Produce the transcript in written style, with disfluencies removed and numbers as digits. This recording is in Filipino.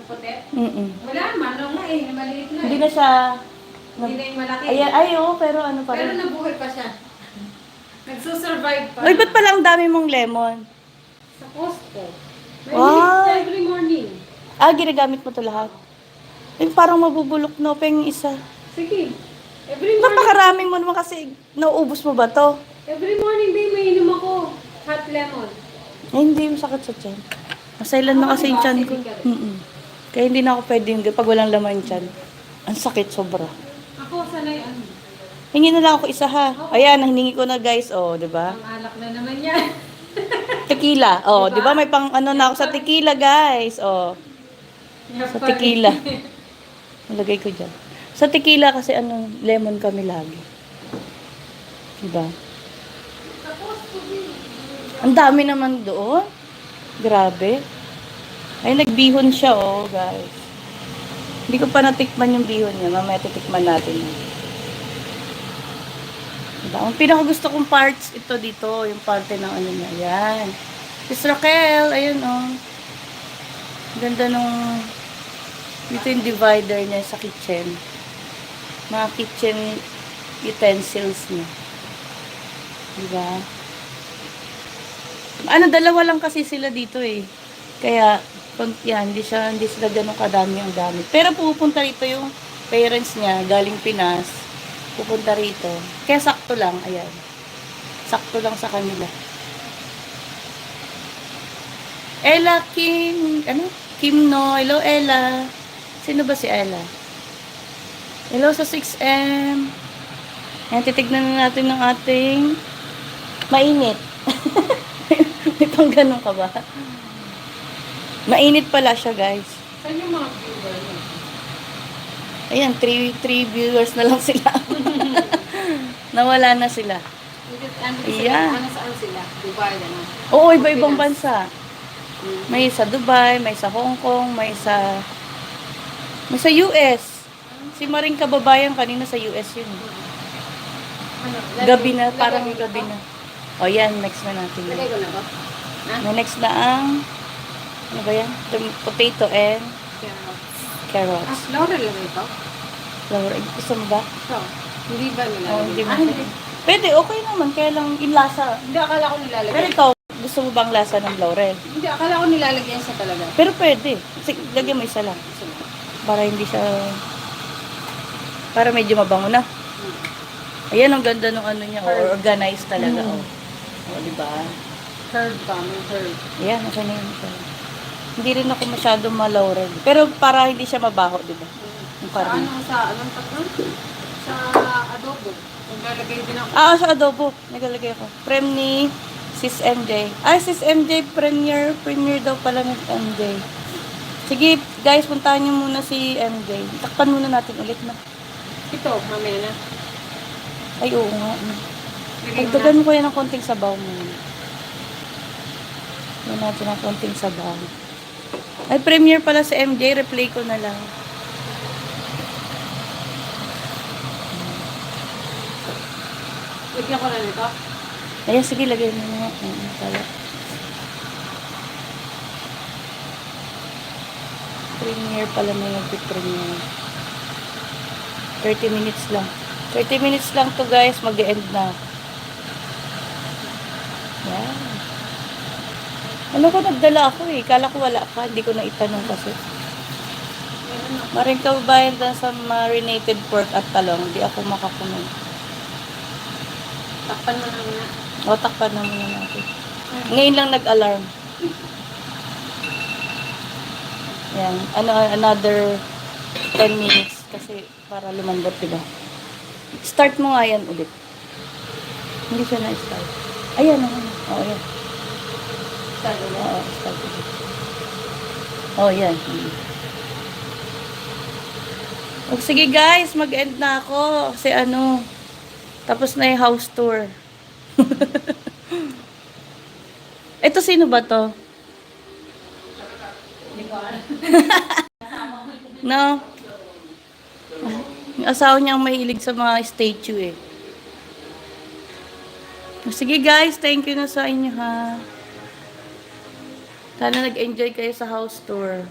puti? Mm-mm. Wala, manong nga eh. Maliit na Hindi eh. na siya... Hindi na yung malaki. Ayan, ay, oo, pero ano pa Pero rin. nabuhay pa siya. Nagsusurvive pa. Uy, ba't pala ang dami mong lemon? Sa Costco. Mainilit Wow. siya every morning. Ah, ginagamit mo to lahat? Eh, parang mabubulok na pa yung isa. Sige. Every morning. Napakaraming mo naman kasi nauubos mo ba to? Every morning din may inom ako. Hot lemon. Eh, hindi yung sakit sa tiyan. Masailan na kasi yung tiyan ko. Kaya hindi na ako pwede yung pag walang laman yung tiyan. Ang sakit sobra. Ako, sanay ano. Hingi na lang ako isa ha. Ayan, hiningi ko na guys. Oh, di ba? Ang alak na naman yan. Tequila. Oh, Diba? di ba? May pang ano na ako sa tequila guys. Oh, sa tequila. Nalagay ko dyan. Sa tequila kasi ano, lemon kami lagi. Diba? Ang dami naman doon. Grabe. Ay, nagbihon siya, oh, guys. Hindi ko pa natikman yung bihon niya. Mamaya titikman natin. Diba? Ang pinakagusto kong parts, ito dito. Yung parte ng ano niya. Ayan. Miss Raquel, ayun, oh. Ganda nung... Dito yung divider niya sa kitchen. Mga kitchen utensils niya. Diba? Ano, dalawa lang kasi sila dito eh. Kaya, yan, hindi sila ganun kadami ang gamit. Pero pupunta rito yung parents niya, galing Pinas. Pupunta rito. Kaya sakto lang, ayan. Sakto lang sa kanila. Ella Kim, ano? Kim No. Hello, Ella. Sino ba si Ella? Hello sa 6M. Ayan, titignan na natin ng ating mainit. May pang ganun ka ba? Mainit pala siya, guys. Saan yung mga viewers mo? Ayan, 3 viewers na lang sila. Nawala na sila. Ayan. Ano saan sila? Dubai, ano? Oo, iba-ibang bansa. May sa Dubai, may sa Hong Kong, may sa US. Si Maring Kababayan kanina sa US yun. Ano? Gabi na, parang gabi na. O yan, next na natin. Lagay ko na ba? Ha? May next na ang, ano ba yan? Potato and carrots. Ah, Laurel lang ito? Laura, gusto mo ba? Ito. Hindi ba nilalagay? Oh, hindi mo. Hindi. Pwede, okay naman. Kaya lang inlasa. Hindi, akala ko nilalagay. Pero ito, gusto mo bang lasa ng laurel? Hindi, akala ko nilalagyan siya talaga. Pero pwede. Sige, lagyan mo isa lang. Para hindi siya... Para medyo mabango na. Ayan, ang ganda ng ano niya. Organized talaga. O, diba? Herb ba? May herb. Ayan, nasa na yun. Hindi rin ako masyadong malaurel. Pero para hindi siya mabaho, diba? Yung Sa karne. ano, anong tatlo? Sa adobo. Maglalagay din ako. Ah, sa adobo. Nagalagay ako. Prem ni Sis MJ. Ay, Sis MJ, Premier daw pala ng MJ. Sige, guys, puntahan niyo muna si MJ. Takpan muna natin ulit na. Ito, mamaya na. Ay, oo nga. Lagay mo Pagdagan ko yan ng konting sabaw muna. Yan natin ng konting sabaw. Ay, Premier pala si MJ. Replay ko na lang. Lagyan ko na nito. Ayan, sige, lagay mo na. Pala. Premier pala may nag-premier. 30 minutes lang. 30 minutes lang to guys. Mag-end na. Yan. Ano ko nagdala ako eh. Kala ko wala ka. Hindi ko na itanong kasi. Maring kababayan doon sa marinated pork at talong. Hindi ako makakunan. Takpan mo na muna. O, takpan na muna natin. Ngayon lang nag-alarm. Yan. Another 10 minutes. Kasi para lumambot, diba? Start mo nga yan ulit. Hindi siya na-start. Ayan, ayan. O, ayan. Start ulit. Oo, start ulit. O, yan. O, sige guys, mag-end na ako. Kasi ano, tapos na yung house tour. Ito, sino ba to? Hindi ko alam. No? Yung asawa niyang mahilig sa mga statue eh. Sige guys, thank you na sa inyo ha. Sana nag-enjoy kayo sa house tour.